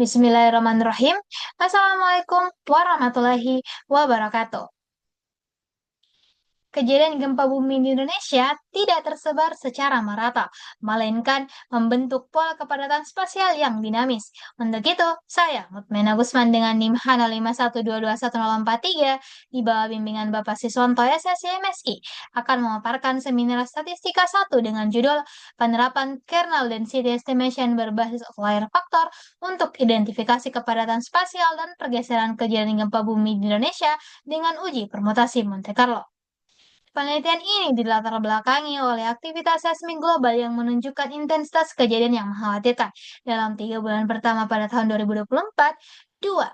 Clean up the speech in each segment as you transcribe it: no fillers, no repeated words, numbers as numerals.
Bismillahirrahmanirrahim. Assalamualaikum warahmatullahi wabarakatuh. Kejadian gempa bumi di Indonesia tidak tersebar secara merata, melainkan membentuk pola kepadatan spasial yang dinamis. Untuk itu, saya, Mutmena Gusman dengan NIM H05122104 di bawah bimbingan Bapak Siswanto SSI akan memaparkan seminar Statistika 1 dengan judul Penerapan Kernel Density Estimation berbasis outlier factor untuk identifikasi kepadatan spasial dan pergeseran kejadian gempa bumi di Indonesia dengan uji permutasi Monte Carlo. Penelitian ini dilatar belakangi oleh aktivitas seismik global yang menunjukkan intensitas kejadian yang mengkhawatirkan. Dalam 3 bulan pertama pada tahun 2024, dua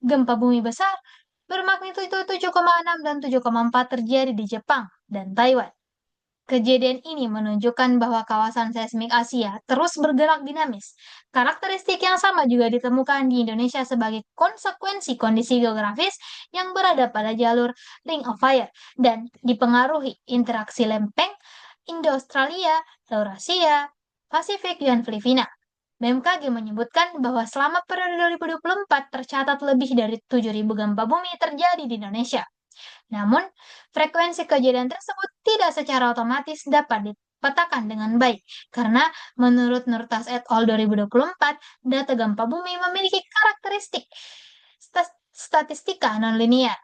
gempa bumi besar bermagnitudo 7,6 dan 7,4 terjadi di Jepang dan Taiwan. Kejadian ini menunjukkan bahwa kawasan seismik Asia terus bergerak dinamis. Karakteristik yang sama juga ditemukan di Indonesia sebagai konsekuensi kondisi geografis yang berada pada jalur Ring of Fire dan dipengaruhi interaksi lempeng Indo-Australia, Eurasia, Pasifik, dan Filipina. BMKG menyebutkan bahwa selama periode 2024 tercatat lebih dari 7.000 gempa bumi terjadi di Indonesia. Namun, frekuensi kejadian tersebut tidak secara otomatis dapat dipetakan dengan baik, karena menurut Nurtas et al. 2024, data gempa bumi memiliki karakteristik statistika nonlinear.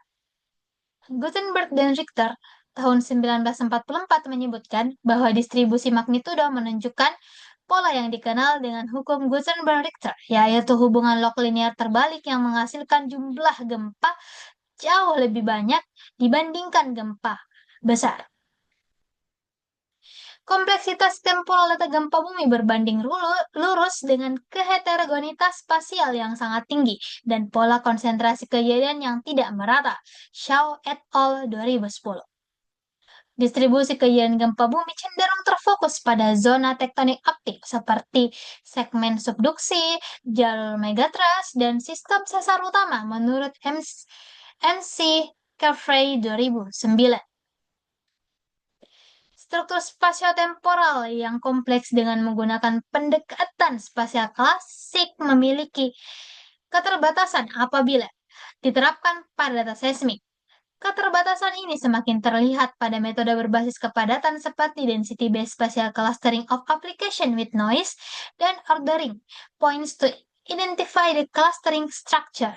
Gutenberg dan Richter tahun 1944 menyebutkan bahwa distribusi magnitudo menunjukkan pola yang dikenal dengan hukum Gutenberg-Richter, yaitu hubungan log linear terbalik yang menghasilkan jumlah gempa jauh lebih banyak dibandingkan gempa besar. Kompleksitas temporal data gempa bumi berbanding lurus dengan keheterogenitas spasial yang sangat tinggi dan pola konsentrasi kejadian yang tidak merata. Shaw et al. 2010. Distribusi kejadian gempa bumi cenderung terfokus pada zona tektonik aktif seperti segmen subduksi, jalur megatrust, dan sistem sesar utama menurut MC Caffrey 2009. Struktur spasiotemporal yang kompleks dengan menggunakan pendekatan spasial klasik memiliki keterbatasan apabila diterapkan pada data seismik. Keterbatasan ini semakin terlihat pada metode berbasis kepadatan seperti density-based spatial clustering of application with noise dan ordering points to identify the clustering structure.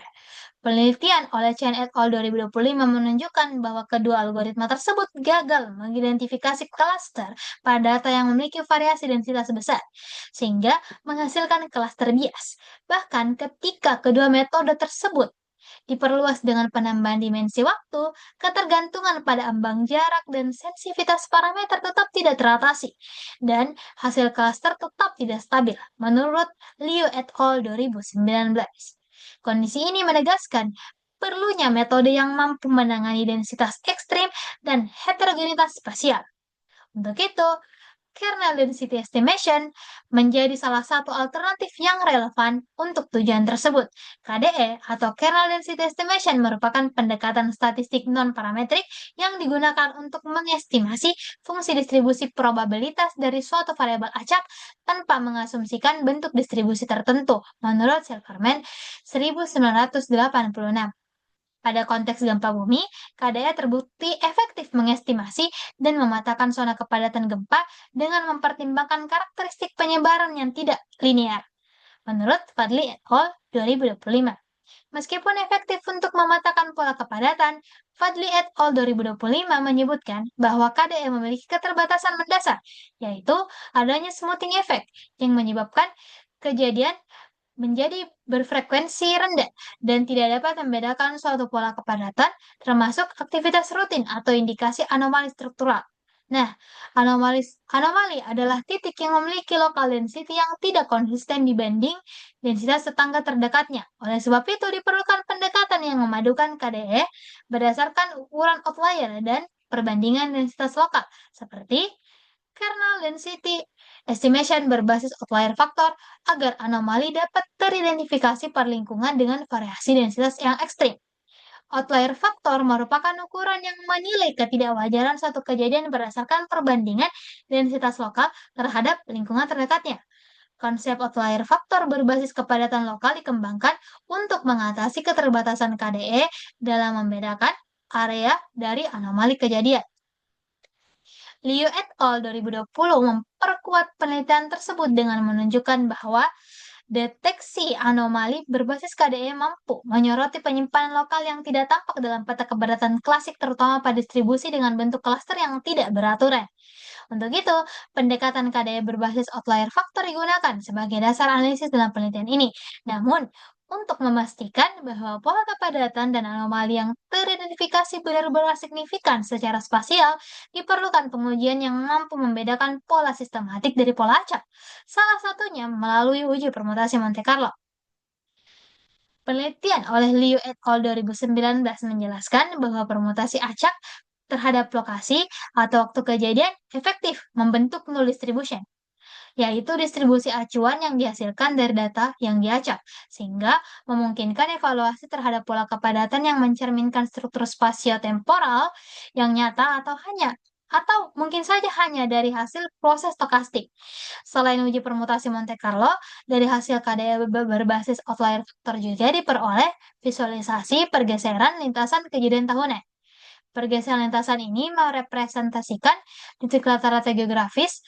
Penelitian oleh Chen et al. 2025 menunjukkan bahwa kedua algoritma tersebut gagal mengidentifikasi klaster pada data yang memiliki variasi densitas besar, sehingga menghasilkan klaster bias. Bahkan ketika kedua metode tersebut diperluas dengan penambahan dimensi waktu, ketergantungan pada ambang jarak dan sensitivitas parameter tetap tidak teratasi, dan hasil klaster tetap tidak stabil, menurut Liu et al. 2019. Kondisi ini menegaskan perlunya metode yang mampu menangani densitas ekstrim dan heterogenitas spasial. Untuk itu, kernel density estimation menjadi salah satu alternatif yang relevan untuk tujuan tersebut. KDE atau kernel density estimation merupakan pendekatan statistik non-parametrik yang digunakan untuk mengestimasi fungsi distribusi probabilitas dari suatu variabel acak tanpa mengasumsikan bentuk distribusi tertentu, menurut Silverman 1986. Pada konteks gempa bumi, KDE terbukti efektif mengestimasi dan memetakan zona kepadatan gempa dengan mempertimbangkan karakteristik penyebaran yang tidak linear, menurut Fadli et al. 2025. Meskipun efektif untuk memetakan pola kepadatan, Fadli et al. 2025 menyebutkan bahwa KDE memiliki keterbatasan mendasar, yaitu adanya smoothing effect yang menyebabkan kejadian menjadi berfrekuensi rendah dan tidak dapat membedakan suatu pola kepadatan, termasuk aktivitas rutin atau indikasi anomali struktural. Nah, anomali adalah titik yang memiliki local density yang tidak konsisten dibanding densitas tetangga terdekatnya. Oleh sebab itu, diperlukan pendekatan yang memadukan KDE berdasarkan ukuran outlier dan perbandingan densitas lokal, seperti kernel density estimation berbasis outlier factor agar anomali dapat teridentifikasi per lingkungan dengan variasi densitas yang ekstrim. Outlier factor merupakan ukuran yang menilai ketidakwajaran suatu kejadian berdasarkan perbandingan densitas lokal terhadap lingkungan terdekatnya. Konsep outlier faktor berbasis kepadatan lokal dikembangkan untuk mengatasi keterbatasan KDE dalam membedakan area dari anomali kejadian. Liu et al. 2020 memperkuat penelitian tersebut dengan menunjukkan bahwa deteksi anomali berbasis KDE mampu menyoroti penyimpanan lokal yang tidak tampak dalam peta kepadatan klasik, terutama pada distribusi dengan bentuk klaster yang tidak beraturan. Untuk itu, pendekatan KDE berbasis outlier faktor digunakan sebagai dasar analisis dalam penelitian ini. Namun, untuk memastikan bahwa pola kepadatan dan anomali yang teridentifikasi benar-benar signifikan secara spasial, diperlukan pengujian yang mampu membedakan pola sistematik dari pola acak. Salah satunya melalui uji permutasi Monte Carlo. Penelitian oleh Liu et al. 2019 menjelaskan bahwa permutasi acak terhadap lokasi atau waktu kejadian efektif membentuk null distribution, yaitu distribusi acuan yang dihasilkan dari data yang diacak, sehingga memungkinkan evaluasi terhadap pola kepadatan yang mencerminkan struktur spasio-temporal yang nyata atau mungkin saja hanya dari hasil proses stokastik. Selain uji permutasi Monte Carlo, dari hasil KDE berbasis outlier factor juga diperoleh visualisasi pergeseran lintasan kejadian tahunan. Pergeseran lintasan ini merepresentasikan titik rata-rata geografis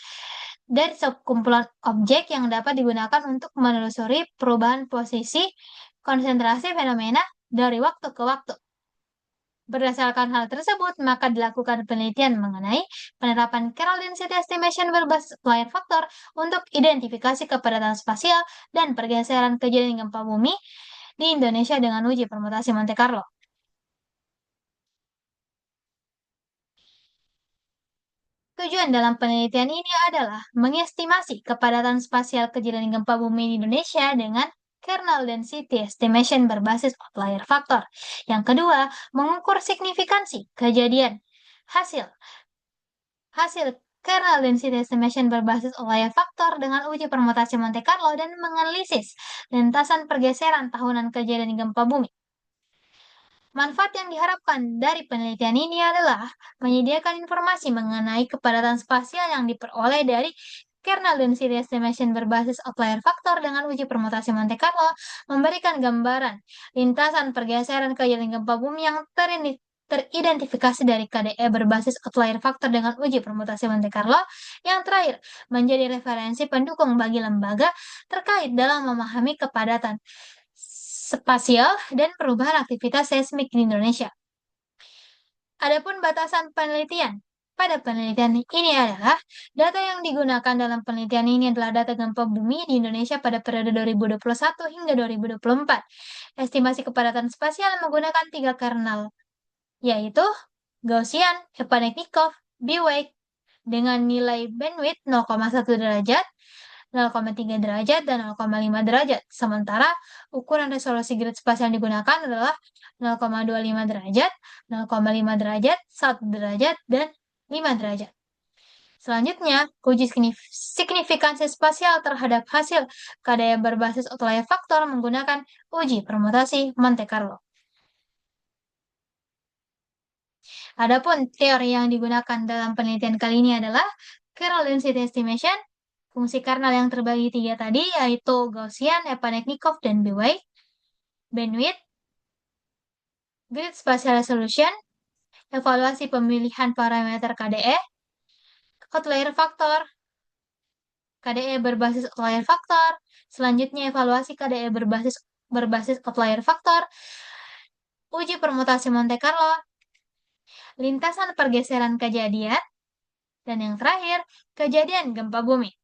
dari sekumpulan objek yang dapat digunakan untuk menelusuri perubahan posisi konsentrasi fenomena dari waktu ke waktu. Berdasarkan hal tersebut, maka dilakukan penelitian mengenai penerapan Kernel Density Estimation berbasis outlier factor untuk identifikasi kepadatan spasial dan pergeseran kejadian gempa bumi di Indonesia dengan uji permutasi Monte Carlo. Tujuan dalam penelitian ini adalah mengestimasi kepadatan spasial kejadian gempa bumi di Indonesia dengan kernel density estimation berbasis outlier factor. Yang kedua, mengukur signifikansi kejadian hasil kernel density estimation berbasis outlier factor dengan uji permutasi Monte Carlo dan menganalisis lintasan pergeseran tahunan kejadian gempa bumi. Manfaat yang diharapkan dari penelitian ini adalah menyediakan informasi mengenai kepadatan spasial yang diperoleh dari kernel density estimation berbasis outlier factor dengan uji permutasi Monte Carlo, memberikan gambaran lintasan pergeseran kejadian gempa bumi yang teridentifikasi dari KDE berbasis outlier factor dengan uji permutasi Monte Carlo. Yang terakhir, menjadi referensi pendukung bagi lembaga terkait dalam memahami kepadatan spasial dan perubahan aktivitas seismik di Indonesia. Adapun batasan penelitian. Pada penelitian ini adalah data yang digunakan dalam penelitian ini adalah data gempa bumi di Indonesia pada periode 2021 hingga 2024. Estimasi kepadatan spasial menggunakan 3 kernel, yaitu Gaussian, Epaniknikov, Biwake dengan nilai bandwidth 0,1 derajat, 0,3 derajat, dan 0,5 derajat. Sementara ukuran resolusi grid spasial yang digunakan adalah 0,25 derajat, 0,5 derajat, 1 derajat, dan 5 derajat. Selanjutnya, uji signifikansi spasial terhadap hasil KDE berbasis outlier factor menggunakan uji permutasi Monte Carlo. Adapun teori yang digunakan dalam penelitian kali ini adalah kernel density estimation. Fungsi kernel yang terbagi 3 tadi yaitu Gaussian, Epaniknikov, dan Biwake. Bandwidth, grid spatial resolution, evaluasi pemilihan parameter KDE, outlier factor, KDE berbasis outlier factor, selanjutnya evaluasi KDE berbasis outlier factor, uji permutasi Monte Carlo, lintasan pergeseran kejadian, dan yang terakhir, kejadian gempa bumi.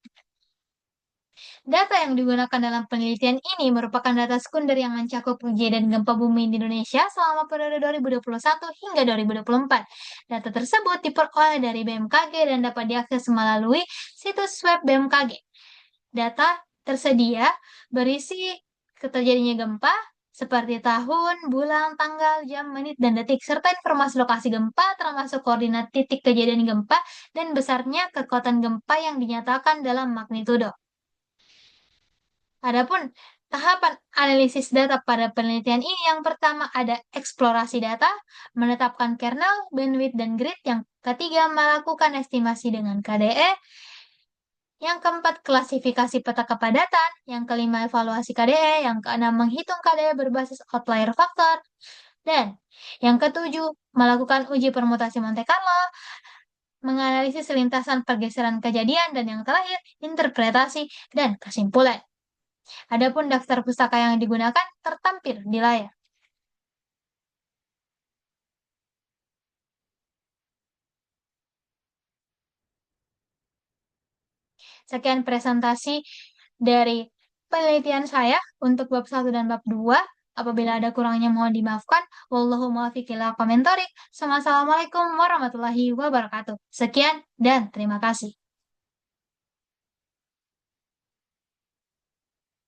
Data yang digunakan dalam penelitian ini merupakan data sekunder yang mencakup kejadian gempa bumi di Indonesia selama periode 2021 hingga 2024. Data tersebut diperoleh dari BMKG dan dapat diakses melalui situs web BMKG. Data tersedia berisi terjadinya gempa, seperti tahun, bulan, tanggal, jam, menit, dan detik, serta informasi lokasi gempa termasuk koordinat titik kejadian gempa dan besarnya kekuatan gempa yang dinyatakan dalam magnitudo. Adapun tahapan analisis data pada penelitian ini yang pertama ada eksplorasi data, menetapkan kernel, bandwidth, dan grid. Yang ketiga melakukan estimasi dengan KDE. Yang keempat, klasifikasi peta kepadatan. Yang kelima, evaluasi KDE. Yang keenam, menghitung KDE berbasis outlier factor. Dan yang ketujuh, melakukan uji permutasi Monte Carlo, menganalisis lintasan pergeseran kejadian, dan yang terakhir, interpretasi dan kesimpulan. Adapun daftar pustaka yang digunakan tertampil di layar. Sekian presentasi dari penelitian saya untuk bab 1 dan bab 2. Apabila ada kurangnya mohon dimaafkan. Wallahu muwaffiq ila aqwamit thoriq. Assalamualaikum warahmatullahi wabarakatuh. Sekian dan terima kasih.